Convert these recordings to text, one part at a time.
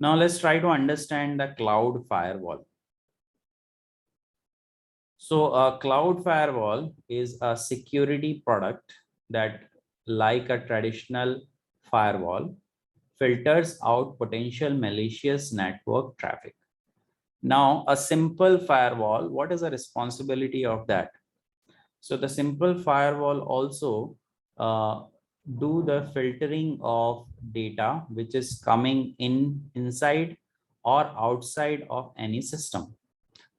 Now let's try to understand the cloud firewall. So a cloud firewall is a security product that, like a traditional firewall, filters out potential malicious network traffic. Now, a simple firewall, what is the responsibility of that? So the simple firewall also uh, do the filtering of data which is coming in inside or outside of any system.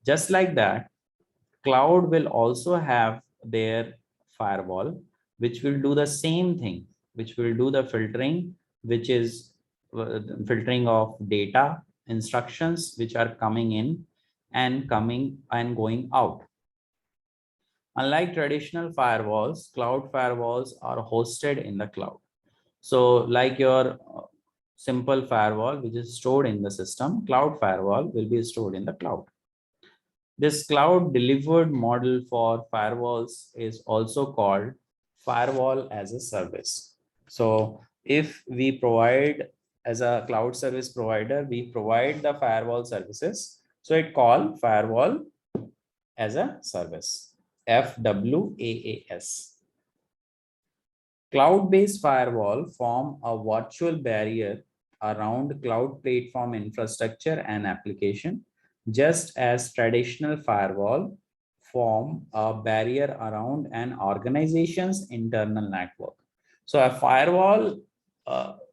Just like that, cloud will also have their firewall, which will do the same thing, which will do the filtering, which is filtering of data instructions which are coming in and coming and going out. Unlike traditional firewalls, cloud firewalls are hosted in the cloud. So like your simple firewall, which is stored in the system, cloud firewall will be stored in the cloud. This cloud delivered model for firewalls is also called firewall as a service. So if we provide as a cloud service provider, we provide the firewall services. So it called firewall as a service, FWAAS. Cloud-based firewall form a virtual barrier around cloud platform infrastructure and application, just as traditional firewall form a barrier around an organization's internal network. So a firewall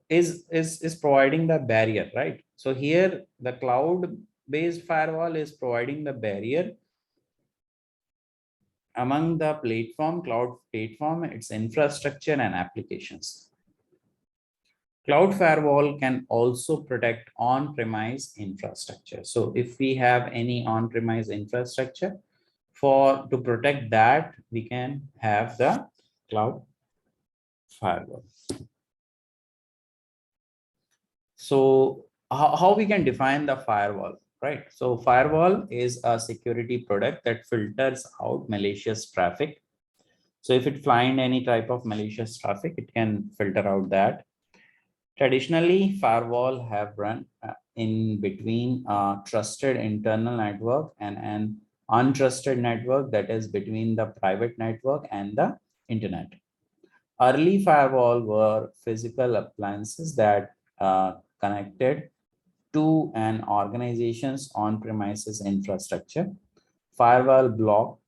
is providing the barrier, right? So here the cloud-based firewall is providing the barrier among the cloud platform, its infrastructure and applications. Cloud firewall can also protect on-premise infrastructure. So if we have any on-premise infrastructure, to protect that, we can have the cloud firewall. So how we can define the firewall, right? So firewall is a security product that filters out malicious traffic. So if it find any type of malicious traffic, it can filter out that. Traditionally, firewall have run in between a trusted internal network and an untrusted network, that is between the private network and the internet. Early firewall were physical appliances that connected to an organization's on-premises infrastructure. Firewall block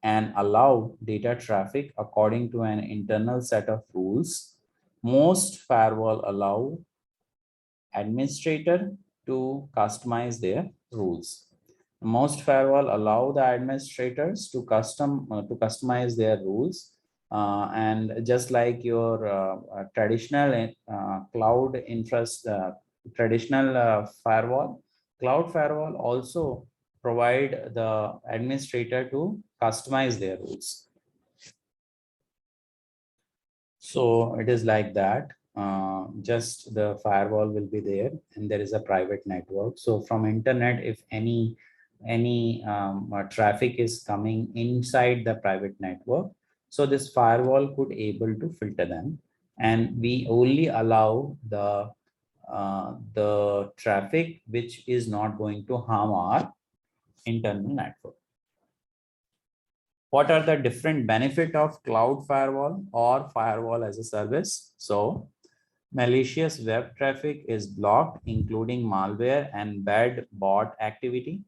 and allow data traffic according to an internal set of rules. Most firewall allow administrator to customize their rules. Most firewall allow the administrators to customize their rules. And just like your traditional cloud traditional firewall, cloud firewall also provide the administrator to customize their rules. So it is like that. Just the firewall will be there, and there is a private network. So from internet, if any traffic is coming inside the private network, so this firewall could able to filter them, and we only allow the traffic which is not going to harm our internal network. What are the different benefit of cloud firewall or firewall as a service? So malicious web traffic is blocked, including malware and bad bot activity.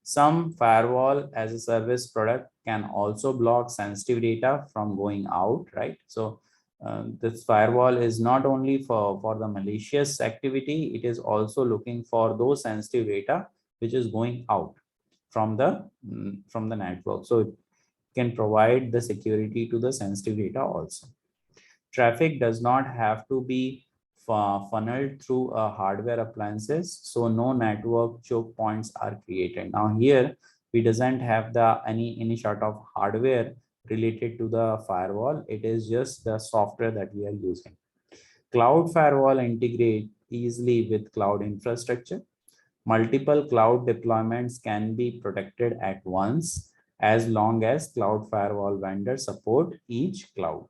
Some firewall as a service product can also block sensitive data from going out, right? So this firewall is not only for the malicious activity, it is also looking for those sensitive data which is going out from the network. So it can provide the security to the sensitive data also. Traffic does not have to be funneled through hardware appliances, so no network choke points are created. Now here we doesn't have any sort of hardware related to the firewall. It is just the software that we are using. Cloud firewall integrate easily with cloud infrastructure. Multiple cloud deployments can be protected at once as long as cloud firewall vendors support each cloud.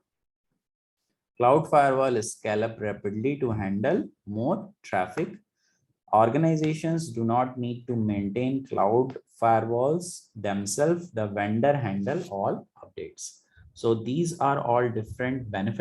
Cloud firewall is scale up rapidly to handle more traffic. Organizations do not need to maintain cloud firewalls themselves. The vendor handle all updates. So these are all different benefits